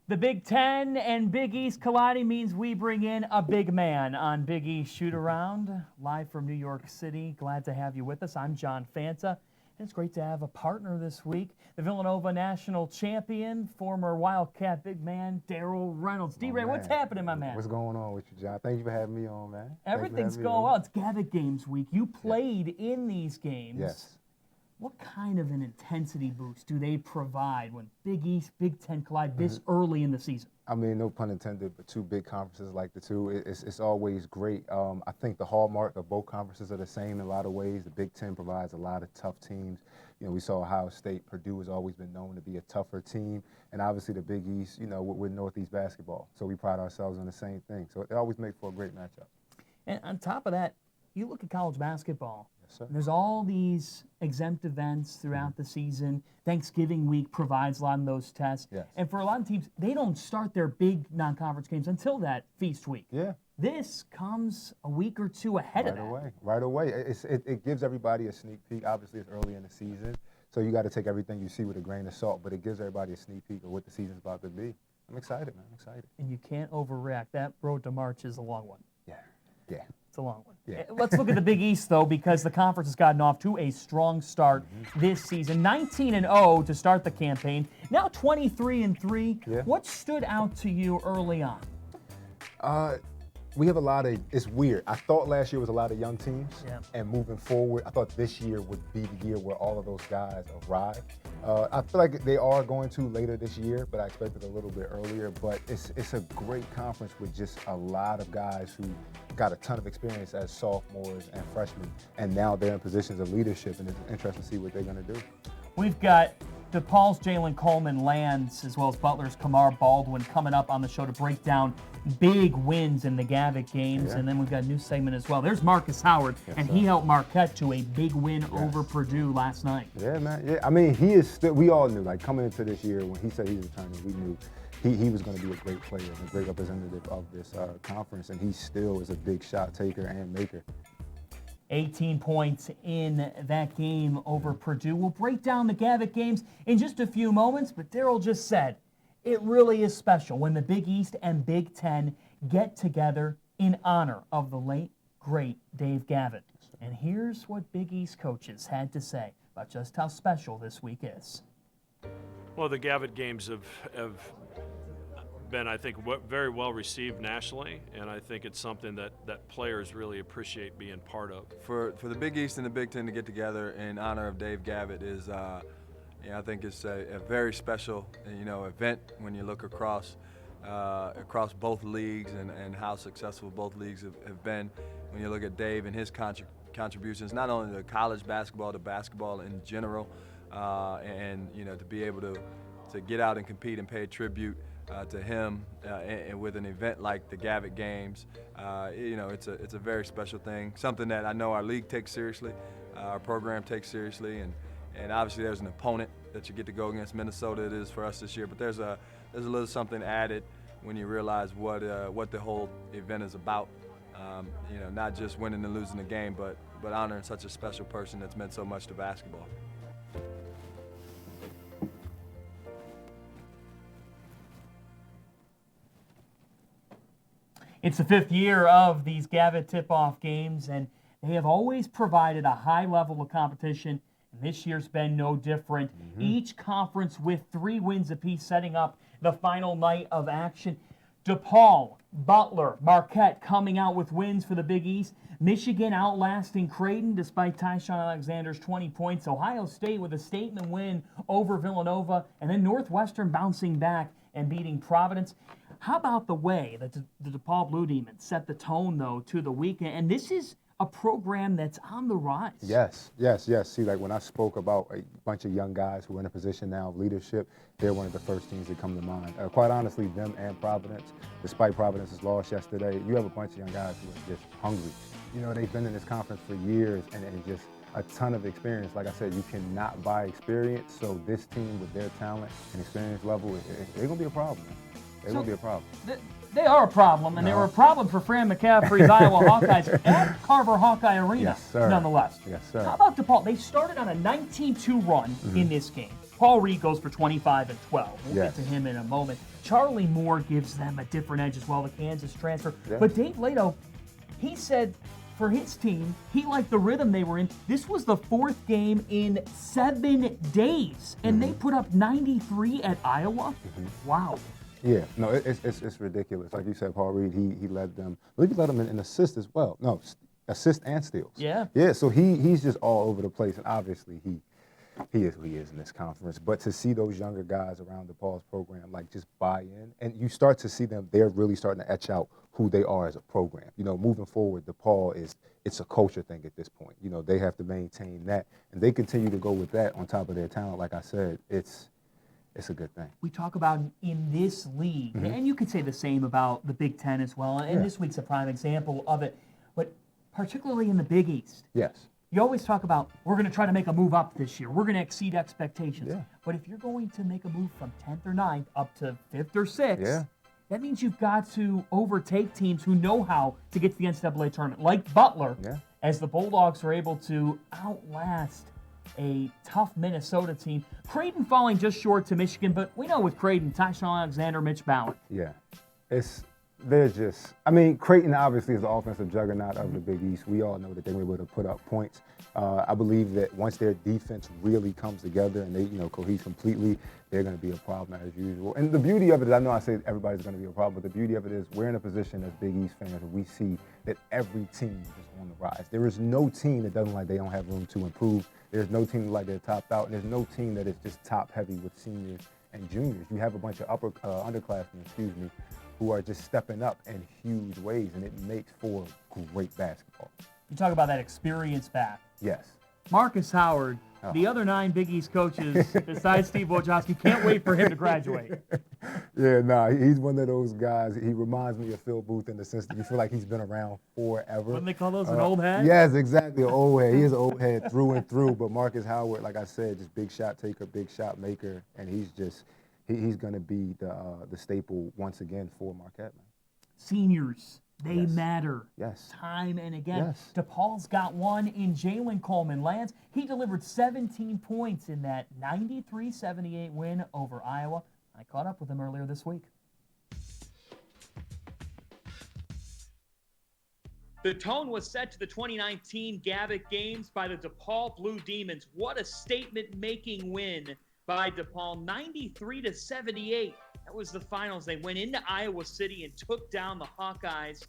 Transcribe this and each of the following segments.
The Big Ten and Big East colliding means we bring in a big man on Big East Shootaround, live from New York City. Glad to have you with us. I'm John Fanta, and it's great to have a partner this week, the Villanova national champion, former Wildcat big man, Daryl Reynolds. D-Ray, what's happening, my man? What's going on with you, John? Thank you for having me on, man. Everything's going well. It's Gavitt Games week. You played in these games. Yes. What kind of an intensity boost do they provide when Big East, Big Ten collide this early in the season? I mean, no pun intended, but two big conferences like the two, it's always great. I think the hallmark of both conferences are the same in a lot of ways. The Big Ten provides a lot of tough teams. You know, we saw Ohio State, Purdue has always been known to be a tougher team. And obviously the Big East, you know, we're Northeast basketball. So we pride ourselves on the same thing. So it always makes for a great matchup. And on top of that, you look at college basketball. Yes, sir. There's all these exempt events throughout the season. Thanksgiving week provides a lot of those tests. Yes. And for a lot of teams, they don't start their big non-conference games until that feast week. Yeah. This comes a week or two ahead of that. Right away. It gives everybody a sneak peek. Obviously, it's early in the season, so you got to take everything you see with a grain of salt, but it gives everybody a sneak peek of what the season's about to be. I'm excited, man. I'm excited. And you can't overreact. That road to March is a long one. Yeah. It's a long one. Yeah. Let's look at the Big East, though, because the conference has gotten off to a strong start this season. 19-0 to start the campaign. Now 23-3. Yeah. What stood out to you early on? We have a lot of, it's weird. I thought last year was a lot of young teams, Yeah. and moving forward, I thought this year would be the year where all of those guys arrive. I feel like they are going to later this year, but I expected a little bit earlier. But it's a great conference with just a lot of guys who got a ton of experience as sophomores and freshmen, and now they're in positions of leadership, and it's interesting to see what they're going to do. We've got DePaul's Jalen Coleman Lands, as well as Butler's Kamar Baldwin coming up on the show to break down big wins in the Gavitt games. Yeah. And then we've got a new segment as well. There's Marcus Howard, and he helped Marquette to a big win over Purdue last night. Yeah, man. Yeah, I mean, he is still, we all knew, like coming into this year, when he said he was returning, we knew he was going to be a great player, a great representative of this conference, and he still is a big shot taker and maker. 18 points in that game over Purdue. We'll break down the Gavitt games in just a few moments, but Daryl just said it really is special when the Big East and Big Ten get together in honor of the late, great Dave Gavitt. And here's what Big East coaches had to say about just how special this week is. Well, the Gavitt games have been, I think, very well received nationally, and I think it's something that players really appreciate being part of. For the Big East and the Big Ten to get together in honor of Dave Gavitt is, I think it's a very special, event when you look across both leagues and how successful both leagues have been. When you look at Dave and his contributions, not only to college basketball, to basketball in general, and to be able to get out and compete and pay tribute to him, and with an event like the Gavitt Games, it's a very special thing. Something that I know our league takes seriously, our program takes seriously, and obviously there's an opponent that you get to go against. Minnesota it is for us this year, but there's a little something added when you realize what the whole event is about. Not just winning and losing the game, but honoring such a special person that's meant so much to basketball. It's the 5th year of these Gavitt tip-off games, and they have always provided a high level of competition, and this year's been no different. Each conference with 3 wins apiece, setting up the final night of action. DePaul, Butler, Marquette coming out with wins for the Big East. Michigan outlasting Creighton despite Tyshawn Alexander's 20 points. Ohio State with a statement win over Villanova, and then Northwestern bouncing back and beating Providence. How about the way that the DePaul Blue Demons set the tone, though, to the weekend? And this is a program that's on the rise. Yes. See, like when I spoke about a bunch of young guys who are in a position now of leadership, they're one of the first teams that come to mind. Quite honestly, them and Providence, despite Providence's loss yesterday, you have a bunch of young guys who are just hungry. They've been in this conference for years, and just a ton of experience. Like I said, you cannot buy experience, so this team with their talent and experience level, they're going to be a problem, man. They're going to be a problem. They are a problem, and they were a problem for Fran McCaffrey's Iowa Hawkeyes at Carver Hawkeye Arena, Yes, sir. nonetheless. Yes, sir. How about DePaul? They started on a 19-2 run in this game. Paul Reed goes for 25 and 12. We'll Yes. get to him in a moment. Charlie Moore gives them a different edge as well, the Kansas transfer. Yeah. But Dave Lato, he said for his team, he liked the rhythm they were in. This was the 4th game in 7 days, and they put up 93 at Iowa. Wow. Yeah, no, it's ridiculous. Like you said, Paul Reed, he led them. I believe he led them in assists as well. No, assist and steals. Yeah. Yeah, so he's just all over the place, and obviously he is who he is in this conference. But to see those younger guys around DePaul's program like just buy in, and you start to see them, they're really starting to etch out who they are as a program. You know, moving forward, DePaul it's a culture thing at this point. You know, they have to maintain that, and they continue to go with that on top of their talent. Like I said, it's a good thing. We talk about in this league, and you could say the same about the Big Ten as well, and this week's a prime example of it, but particularly in the Big East. Yes. You always talk about, we're going to try to make a move up this year. We're going to exceed expectations. Yeah. But if you're going to make a move from 10th or 9th up to 5th or 6th, Yeah. that means you've got to overtake teams who know how to get to the NCAA tournament, like Butler, Yeah. as the Bulldogs are able to outlast a tough Minnesota team. Creighton falling just short to Michigan, but we know with Creighton, Tyshawn Alexander, Mitch Ballard. Yeah. They're just, I mean, Creighton obviously is the offensive juggernaut of the Big East. We all know that they're able to put up points. I believe that once their defense really comes together and they, cohere completely, they're going to be a problem as usual. And the beauty of it is, I know I say everybody's going to be a problem, but the beauty of it is we're in a position as Big East fans where we see that every team is on the rise. There is no team that doesn't like they don't have room to improve. There's no team like they're topped out, and there's no team that is just top heavy with seniors and juniors. You have a bunch of underclassmen, who are just stepping up in huge ways, and it makes for great basketball. You talk about that experience back. Yes. Marcus Howard, the other 9 Big East coaches besides Steve Wojcicki, can't wait for him to graduate. Yeah, he's one of those guys. He reminds me of Phil Booth in the sense that you feel like he's been around forever. Wouldn't they call those an old head? Yes, exactly, an old head. He is an old head through and through, but Marcus Howard, like I said, just big shot taker, big shot maker, and he's going to be the staple once again for Marquette. Man. Seniors, they Yes. matter. Yes. Time and again. Yes. DePaul's got one in Jalen Coleman Lance. He delivered 17 points in that 93-78 win over Iowa. I caught up with him earlier this week. The tone was set to the 2019 Gavitt Games by the DePaul Blue Demons. What a statement-making win by DePaul, 93-78. That was the finals. They went into Iowa City and took down the Hawkeyes.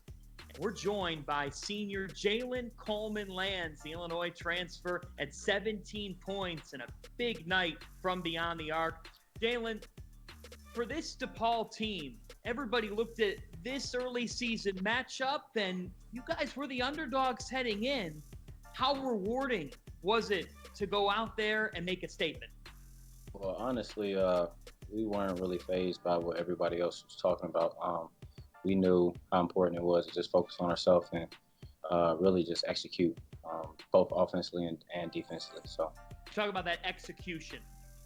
And we're joined by senior Jalen Coleman Lands, the Illinois transfer, at 17 points and a big night from beyond the arc. Jalen, for this DePaul team, everybody looked at this early season matchup, and you guys were the underdogs heading in. How rewarding was it to go out there and make a statement? Well, honestly, we weren't really fazed by what everybody else was talking about. We knew how important it was to just focus on ourselves and really just execute, both offensively and defensively. So, Talk about that execution.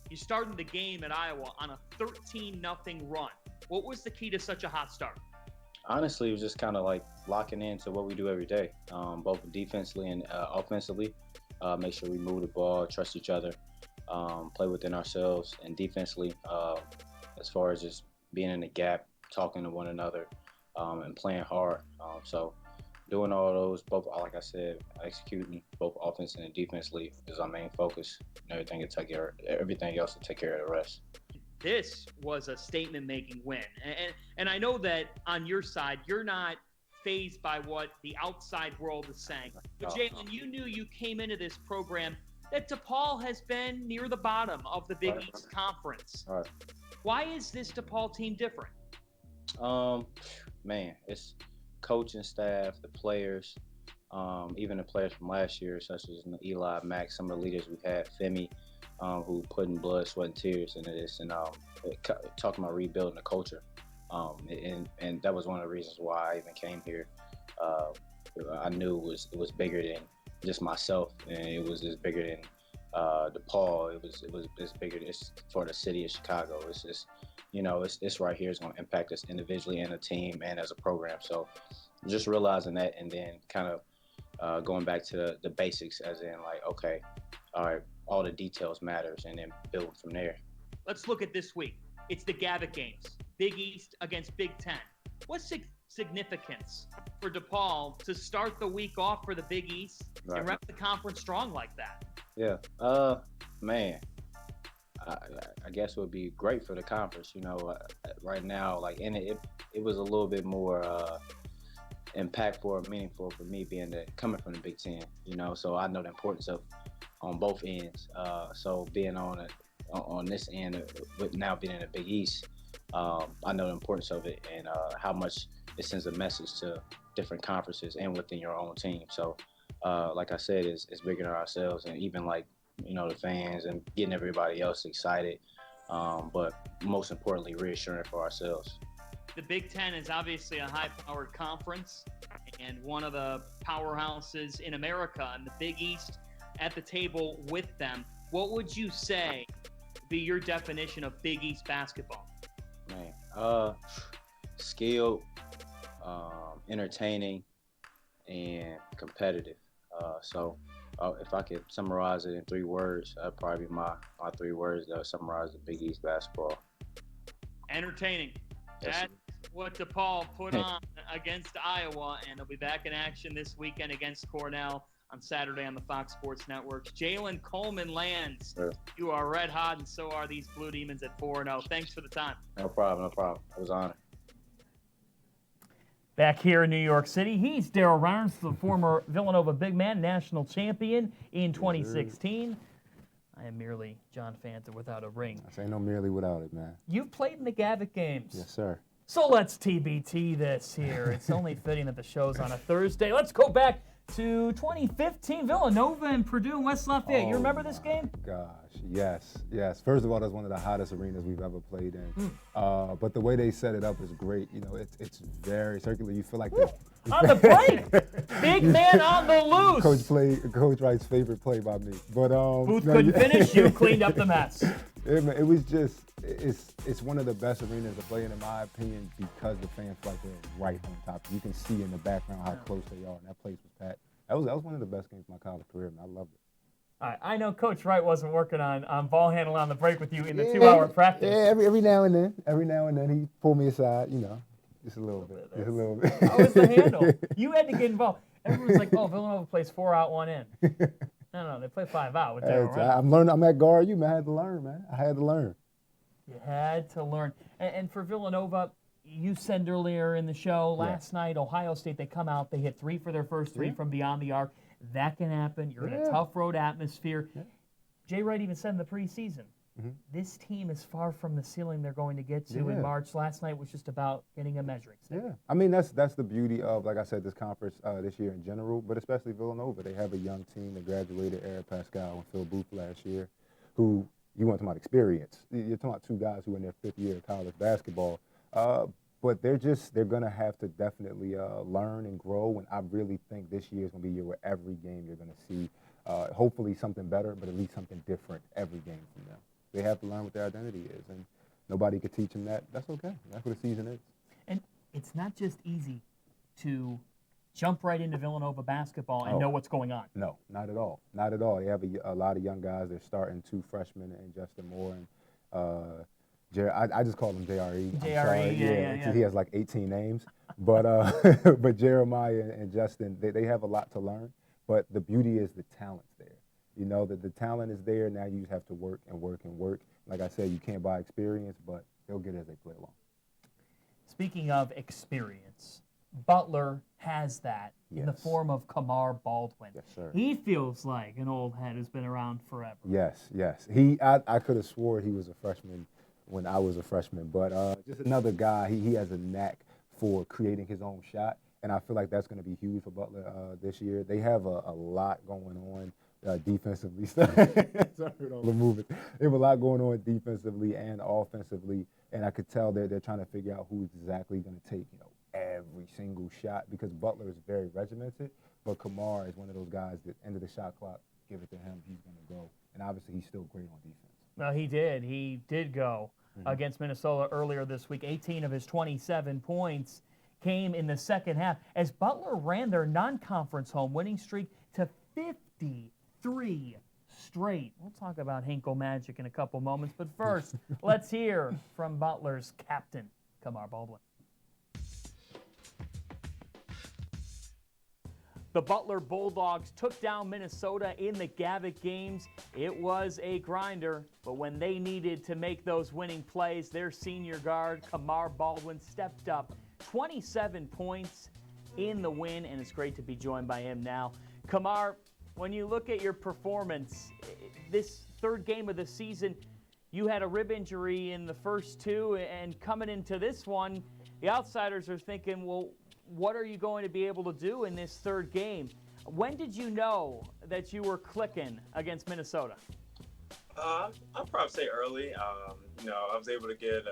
You started the game at Iowa on a 13-0 run. What was the key to such a hot start? honestly, it was just kind of like locking into what we do every day, both defensively and offensively. Make sure we move the ball, trust each other, play within ourselves, and defensively, as far as just being in the gap, talking to one another, and playing hard. So doing all those, both, like I said, executing both offensively and defensively is our main focus. And everything else will take care of the rest. This was a statement-making win. And I know that on your side, you're not fazed by what the outside world is saying. But Jalen, you knew you came into this program that DePaul has been near the bottom of the Big East Conference. All right. Why is this DePaul team different? Man, it's coaching staff, the players, even the players from last year, such as Eli, Max, some of the leaders we had, Femi, who put in blood, sweat, and tears into this, and talking about rebuilding the culture. And that was one of the reasons why I even came here. I knew it was bigger than just myself, and it was just bigger than DePaul. It's bigger. It's for the city of Chicago. It's just, it's right here. It's going to impact us individually and a team and as a program. So just realizing that, and then kind of going back to the basics, as in like, okay, all right, all the details matters, and then build from there. Let's look at this week. It's the Gavitt games, Big East against Big Ten. What's significance for DePaul to start the week off for the Big East and rep the conference strong like that? Yeah, man, I guess it would be great for the conference. Right now, and it was a little bit more impactful or meaningful for me coming from the Big Ten. So I know the importance of on both ends. So being on this end, with now being in the Big East, I know the importance of it and how much it sends a message to different conferences and within your own team. So, like I said, it's bigger than ourselves, and even the fans and getting everybody else excited. But most importantly, reassuring for ourselves. The Big Ten is obviously a high-powered conference and one of the powerhouses in America, and the Big East at the table with them. What would you say be your definition of Big East basketball? Man, skilled, entertaining, and competitive. So if I could summarize it in 3 words, that'd probably be my 3 words that would summarize the Big East basketball. Entertaining. Yes, That's what DePaul put on against Iowa, and they'll be back in action this weekend against Cornell on Saturday on the Fox Sports Networks. Jalen Coleman lands. Sure. You are red hot, and so are these Blue Demons at 4-0. Thanks for the time. No problem. It was honored. Back here in New York City, he's Daryl Reynolds, the former Villanova big man, national champion in 2016. I am merely John Fanta without a ring. I say no merely without it, man. You've played in the Gavitt games. Yes, sir. So let's TBT this here. It's only fitting that the show's on a Thursday. Let's go back to 2015, Villanova and Purdue and West Lafayette. You remember this game? Gosh, yes. First of all, that's one of the hottest arenas we've ever played in. But the way they set it up is great. It's very circular. You feel like on the break, big man on the loose. Coach Wright's favorite play by me. But Booth couldn't finish. You cleaned up the mess. It was just it's one of the best arenas to play in my opinion, because the fans feel like they're right on top. You can see in the background how close they are, and that place was packed. That was one of the best games of my college career, and I loved it. All right, I know Coach Wright wasn't working on ball handling on the break with you in the 2-hour practice. Yeah, every now and then he pulled me aside, just a little bit. How was the handle? You had to get involved. Everyone's like, oh, Villanova plays 4 out, 1 in. No, they play 5 out with Daryl Reynolds. I'm learning. I'm at guard you, man. I had to learn, man. I had to learn. You had to learn. And for Villanova, you said earlier in the show, last night, Ohio State, they come out, they hit 3 for their first 3 from beyond the arc. That can happen. You're in a tough road atmosphere. Yeah. Jay Wright even said in the preseason, this team is far from the ceiling they're going to get to in March. Last night was just about getting a measuring stick. Yeah, I mean, that's the beauty of, like I said, this conference this year in general, but especially Villanova. They have a young team that graduated, Eric Pascal and Phil Booth last year, who you want to talk about experience. You're talking about 2 guys who are in their 5th year of college basketball. But they're going to have to definitely learn and grow, and I really think this year is going to be a year where every game you're going to see hopefully something better, but at least something different every game from them. They have to learn what their identity is, and nobody could teach them that. That's okay. That's what a season is. And it's not just easy to jump right into Villanova basketball and know what's going on. No, not at all. Not at all. They have a lot of young guys. They're starting 2 freshmen and Justin Moore and I just call him JRE. JRE, yeah. He has like 18 names. But but Jeremiah and Justin, they have a lot to learn. But the beauty is the talent's there. That the talent is there. Now you just have to work and work and work. Like I said, you can't buy experience, but they'll get it as they play along. Speaking of experience, Butler has that in the form of Kamar Baldwin. Yes, sir. He feels like an old head who's been around forever. Yes. I could have swore he was a freshman when I was a freshman, but just another guy. He has a knack for creating his own shot, and I feel like that's going to be huge for Butler this year. They have a lot going on defensively. Sorry, all the movement. They have a lot going on defensively and offensively, and I could tell they're trying to figure out who's exactly going to take every single shot, because Butler is very regimented, but Kamar is one of those guys that end of the shot clock, give it to him, he's going to go, and obviously he's still great on defense. No, he did. He did go against Minnesota earlier this week. 18 of his 27 points came in the second half as Butler ran their non-conference home winning streak to 53 straight. We'll talk about Hinkle Magic in a couple moments, but first, let's hear from Butler's captain, Kamar Baldwin. The Butler Bulldogs took down Minnesota in the Gavitt games. It was a grinder, but when they needed to make those winning plays, their senior guard, Kamar Baldwin, stepped up. 27 points in the win, and it's great to be joined by him now. Kamar, when you look at your performance, this third game of the season, you had a rib injury in the first two, and coming into this one, the outsiders are thinking, well, what are you going to be able to do in this third game? When did you know that you were clicking against Minnesota? I'll probably say early. I was able to get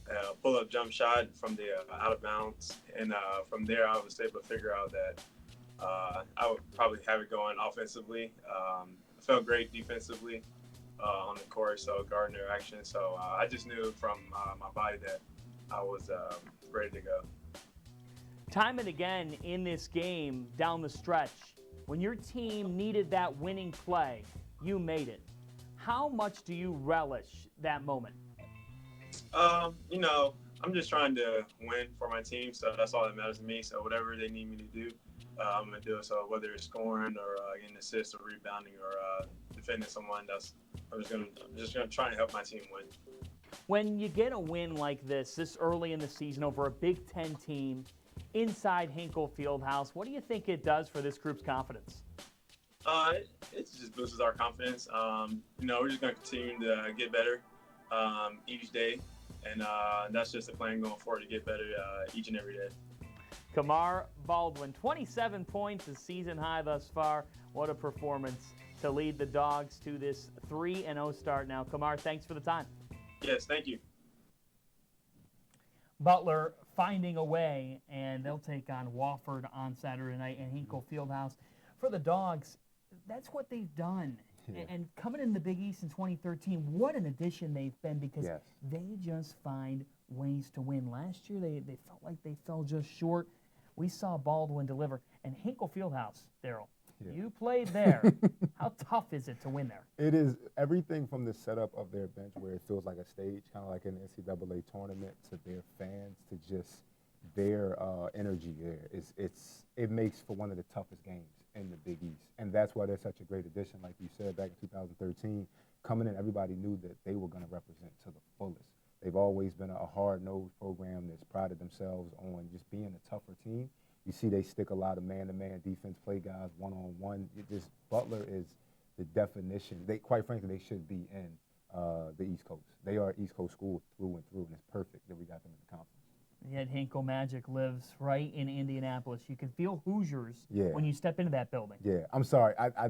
a pull-up jump shot from the out of bounds, and from there I was able to figure out that I would probably have it going offensively. I felt great defensively on the court, so guarding their action. So I just knew from my body that I was ready to go. Time and again in this game down the stretch, when your team needed that winning play, you made it. How much do you relish that moment? I'm just trying to win for my team, so that's all that matters to me. So whatever they need me to do, I'm going to do it. So whether it's scoring or getting assists or rebounding or defending someone, I'm just going to try and help my team win. When you get a win like this early in the season over a Big Ten team inside Hinkle Fieldhouse, what do you think it does for this group's confidence? It just boosts our confidence. We're just going to continue to get better each day, and that's just the plan going forward, to get better each and every day. Kamar Baldwin, 27 points, a season high thus far. What a performance to lead the Dogs to this 3-0 start now. Kamar, thanks for the time. Yes, thank you. Butler finding a way, and they'll take on Wofford on Saturday night in Hinkle Fieldhouse. For the Dogs, that's what they've done. Yeah. And coming in the Big East in 2013, what an addition they've been, because they just find ways to win. Last year, they felt like they fell just short. We saw Baldwin deliver. And Hinkle Fieldhouse, Daryl, you played there. How tough is it to win there? It is everything from the setup of their bench, where it feels like a stage, kind of like an NCAA tournament, to their fans, to just their energy there. It makes for one of the toughest games in the Big East. And that's why they're such a great addition. Like you said, back in 2013, coming in, everybody knew that they were going to represent to the fullest. They've always been a hard-nosed program that's prided themselves on just being a tougher team. You see they stick a lot of man-to-man defense, play guys one-on-one. Butler is the definition. Quite frankly, they should be in the East Coast. They are East Coast school through and through, and it's perfect that we got them in the conference. Yet Hinkle Magic lives right in Indianapolis. You can feel Hoosiers when you step into that building. Yeah, I'm sorry. I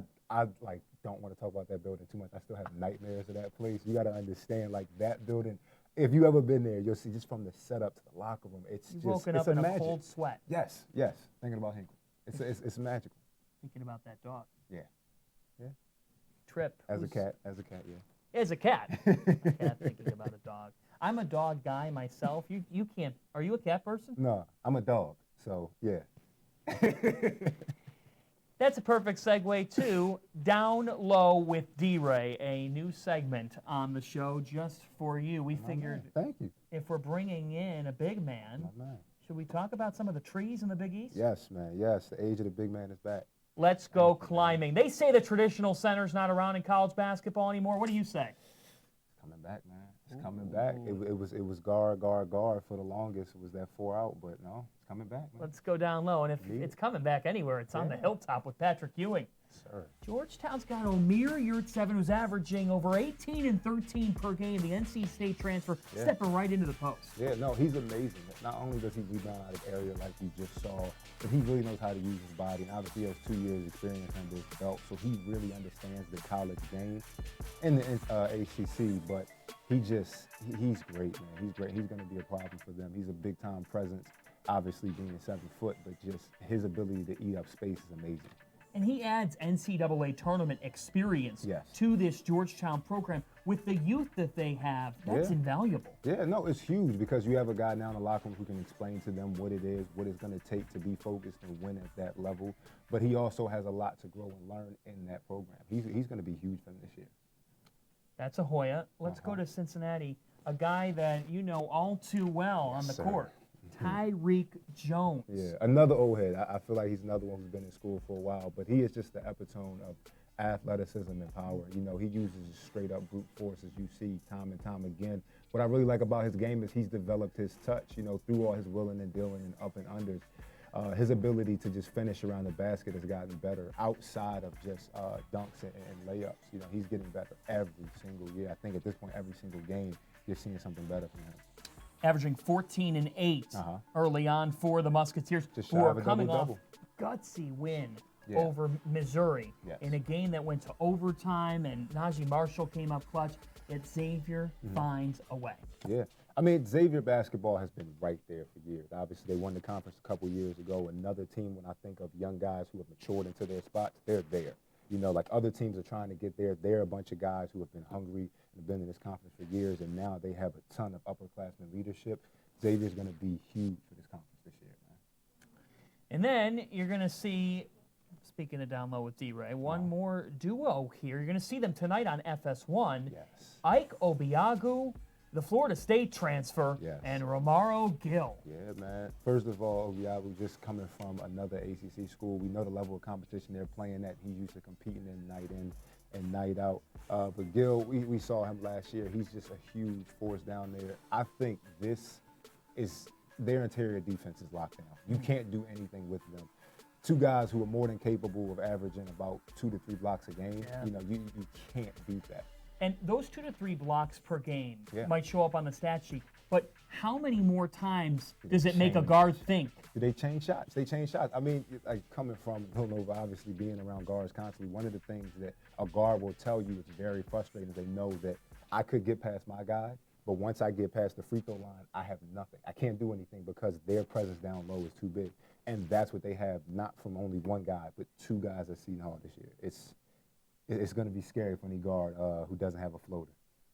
don't want to talk about that building too much. I still have nightmares of that place. You got to understand, that building. If you ever been there, you'll see just from the setup to the locker room, You've woken up in a cold sweat. Yes. Thinking about Hinkle, it's magical. Thinking about that dog. Yeah. Trip. As a cat, yeah. As a cat. A cat thinking about a dog. I'm a dog guy myself. You can't. Are you a cat person? No, I'm a dog. So yeah. That's a perfect segue to Down Low with D-Ray, a new segment on the show just for you. We figured, thank you. If we're bringing in a big man, should we talk about some of the trees in the Big East? Yes, man. Yes, the age of the big man is back. Let's go climbing. They say the traditional center's not around in college basketball anymore. What do you say? It's coming back, man. It's coming back. It was guard for the longest. It was that 4-out, but no, it's coming back, man. Let's go down low, and if it's coming back anywhere, it's on the hilltop with Patrick Ewing. Sir. Georgetown's got Omer Yurtseven, who's averaging over 18 and 13 per game. The NC State transfer, stepping right into the post. Yeah, no, he's amazing. Not only does he rebound out of area like you just saw, but he really knows how to use his body. And obviously, he has 2 years experience under his belt, so he really understands the college game and the ACC. But he's great, man. He's great. He's going to be a problem for them. He's a big-time presence, obviously being 7 foot, but just his ability to eat up space is amazing. And he adds NCAA tournament experience Yes. to this Georgetown program. With the youth that they have, that's Yeah. invaluable. Yeah, no, it's huge because you have a guy now in the locker room who can explain to them what it is, what it's going to take to be focused and win at that level. But he also has a lot to grow and learn in that program. He's going to be huge for them this year. That's a Hoya. Let's go to Cincinnati, a guy that you know all too well on the sir. court, Tyreek Jones. Yeah, another old head. I feel like he's another one who's been in school for a while, but he is just the epitome of athleticism and power. You know, he uses straight up brute force, as you see time and time again. What I really like about his game is he's developed his touch, you know, through all his willing and dealing and up and unders. His ability to just finish around the basket has gotten better outside of just dunks and layups. You know, he's getting better every single year. I think at this point, every single game, you're seeing something better from him. Averaging 14 and 8 early on for the Musketeers, Just who shy are of a coming off double-double. gutsy win Yeah. over Missouri Yes. in a game that went to overtime, and Najee Marshall came up clutch. Yet Xavier finds a way. Yeah. I mean, Xavier basketball has been right there for years. Obviously, they won the conference a couple years ago. Another team, when I think of young guys who have matured into their spots, they're there. You know, like other teams are trying to get there. They're a bunch of guys who have been hungry and have been in this conference for years, and now they have a ton of upperclassmen leadership. Xavier's going to be huge for this conference this year, man. And then you're going to see, speaking of down low with D-Ray, one more duo here. You're going to see them tonight on FS1. Yes. Ike Obiagu, the Florida State transfer, Yes. and Romaro Gill. Yeah, man. First of all, Obiagu just coming from another ACC school. We know the level of competition they're playing at. He's used to competing in and night out. But Gill, we saw him last year. He's just a huge force down there. I think this is their interior defense is locked down. You can't do anything with them. Two guys who are more than capable of averaging about 2 to 3 blocks a game. Yeah. You know, you can't beat that. And those 2 to 3 blocks per game Yeah. might show up on the stat sheet, but how many more times does it make a change? guard think? They change shots. They change shots. I mean, like coming from Villanova, obviously being around guards constantly, one of the things that a guard will tell you is very frustrating is they know that I could get past my guy, but once I get past the free throw line, I have nothing. I can't do anything because their presence down low is too big. And that's what they have, not from only one guy, but 2 guys at Seton Hall this year. It's going to be scary for any guard who doesn't have a floater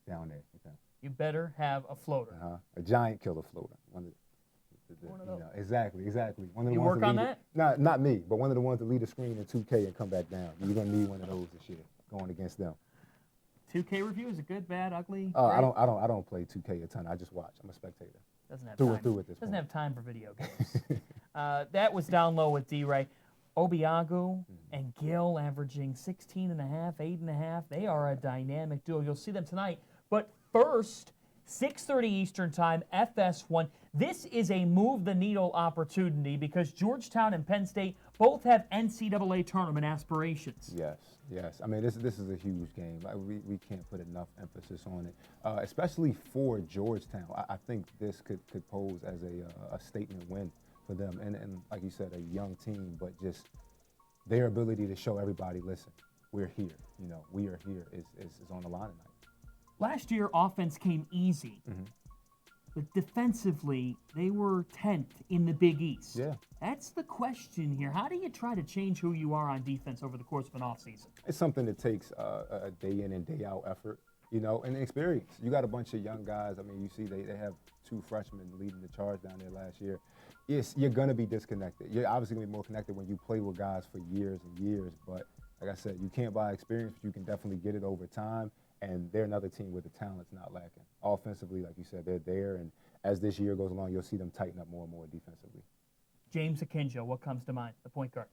down there with them. You better have a floater. A giant killer floater. One of those. Exactly. One of the You ones work on lead that? Not me, but one of the ones that lead the screen in 2K and come back down. You're going to need one of those this year going against them. 2K review, is it good, bad, ugly? I great? don't play 2K a ton. I just watch. I'm a spectator. Doesn't have through time. and through at this Doesn't point. have time for video games. That was down low with D-Ray. Obiagu and Gill averaging 16 and a half, 8 and a half. They are a dynamic duo. You'll see them tonight. But first, 6:30 Eastern Time, FS1. This is a move the needle opportunity because Georgetown and Penn State both have NCAA tournament aspirations. Yes. I mean, this is a huge game. Like, we can't put enough emphasis on it, especially for Georgetown. I think this could pose as a statement win for them. And like you said, a young team, but just their ability to show everybody, listen, we're here. You know, we are here is on the line tonight. Last year, offense came easy. But defensively, they were 10th in the Big East. Yeah. That's the question here. How do you try to change who you are on defense over the course of an offseason? It's something that takes a day in and day out effort, you know, and experience. You got a bunch of young guys. I mean, you see they have 2 freshmen leading the charge down there last year. Yes, you're going to be disconnected. You're obviously going to be more connected when you play with guys for years and years. But like I said, you can't buy experience, but you can definitely get it over time. And they're another team where the talent's not lacking. Offensively, like you said, they're there. And as this year goes along, you'll see them tighten up more and more defensively. James Akinjo, what comes to mind? The point guard.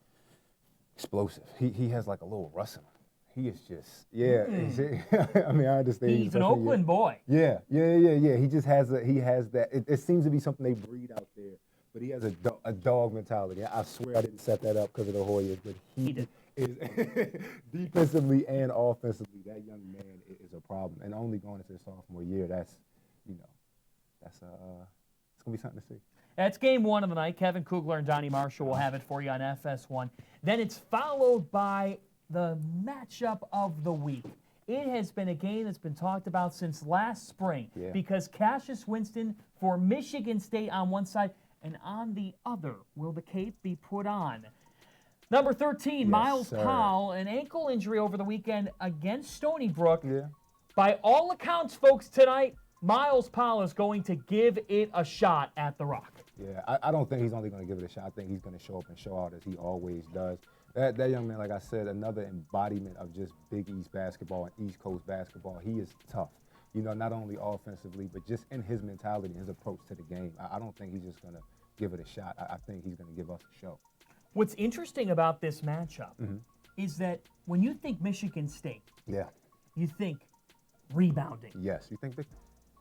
Explosive. He has like a little rust in him. He is just, I mean, I understand. He's an Oakland boy. Yeah. He just has that. It seems to be something they breed out there. But he has a dog mentality. I swear I didn't set that up because of the Hoyas, but he is defensively and offensively, that young man is a problem. And only going into his sophomore year, it's going to be something to see. That's game 1 of the night. Kevin Kugler and Donnie Marshall will have it for you on FS1. Then it's followed by the matchup of the week. It has been a game that's been talked about since last spring because Cassius Winston for Michigan State on one side, and on the other, will the cape be put on? Number 13, Yes, Miles sir. Powell, an ankle injury over the weekend against Stony Brook. Yeah. By all accounts, folks, tonight, Miles Powell is going to give it a shot at the Rock. Yeah, I don't think he's only going to give it a shot. I think he's going to show up and show out as he always does. That young man, like I said, another embodiment of just Big East basketball and East Coast basketball. He is tough, you know, not only offensively, but just in his mentality, his approach to the game. I don't think he's just going to give it a shot. I think he's going to give us a show. What's interesting about this matchup is that when you think Michigan State, Yeah. you think rebounding. Yes. You think they?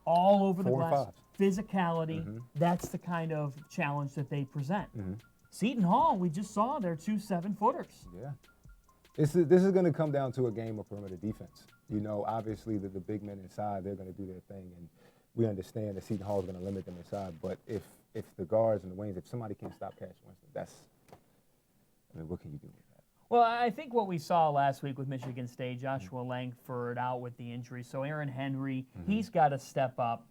All over the 4 and glass, 5s. physicality, that's the kind of challenge that they present. Seton Hall, we just saw they're 2 7-footers. Yeah. This is going to come down to a game of perimeter defense. You know, obviously the big men inside, they're going to do their thing, and we understand that Seton Hall is going to limit them inside. But if the guards and the wings, if somebody can't stop Cash Winston, what can you do with that? Well, I think what we saw last week with Michigan State, Joshua Langford out with the injury, so Aaron Henry, he's got to step up.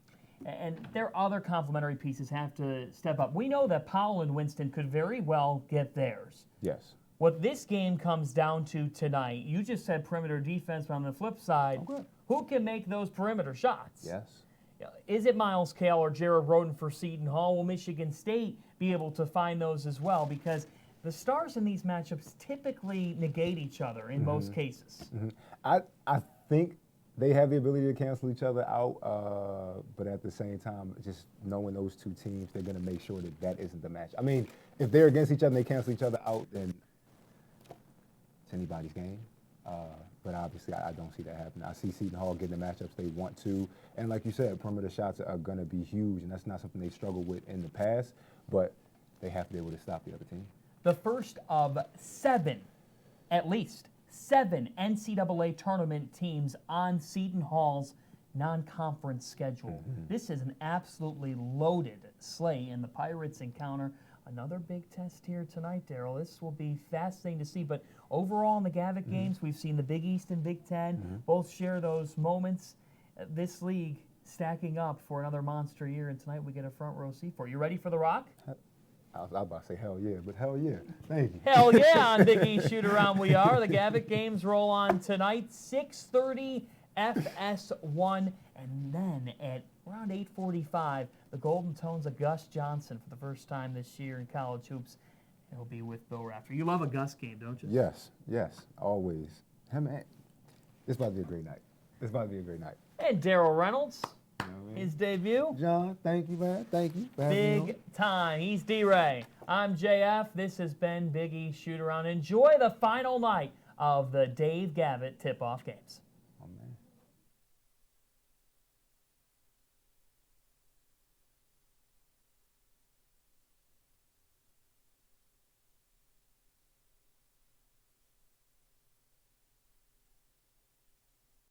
And their other complementary pieces have to step up. We know that Powell and Winston could very well get theirs. Yes. What this game comes down to tonight, you just said perimeter defense, but on the flip side, who can make those perimeter shots? Yes. Is it Miles Cale or Jared Roden for Seton Hall? Will Michigan State be able to find those as well? Because the stars in these matchups typically negate each other in most cases. I think they have the ability to cancel each other out, but at the same time, just knowing those two teams, they're going to make sure that isn't the match. I mean, if they're against each other and they cancel each other out, then it's anybody's game. But obviously, I don't see that happening. I see Seton Hall getting the matchups they want to. And like you said, perimeter shots are going to be huge, and that's not something they struggled with in the past, but they have to be able to stop the other team. The first of 7, at least 7 NCAA tournament teams on Seton Hall's non-conference schedule. This is an absolutely loaded slate, and the Pirates encounter another big test here tonight, Daryl. This will be fascinating to see, but overall in the Gavitt games, we've seen the Big East and Big Ten both share those moments. This league stacking up for another monster year, and tonight we get a front row seat for it. You ready for the Rock? I was about to say hell yeah, but hell yeah. Thank you. Hell yeah, on Big East Shootaround we are. The Gavitt games roll on tonight, 6:30 FS1, and then at around 8:45, the Golden Tones of Gus Johnson for the first time this year in college hoops. He'll be with Bill Rafter. You love a Gus game, don't you? Yes, always. Hey, man, this about to be a great night. And Daryl Reynolds, You know what I mean? his debut. John, thank you, man. Thank you for having me on. Big time. He's D-Ray. I'm JF. This has been Big East Shootaround. Enjoy the final night of the Dave Gavitt tip-off games.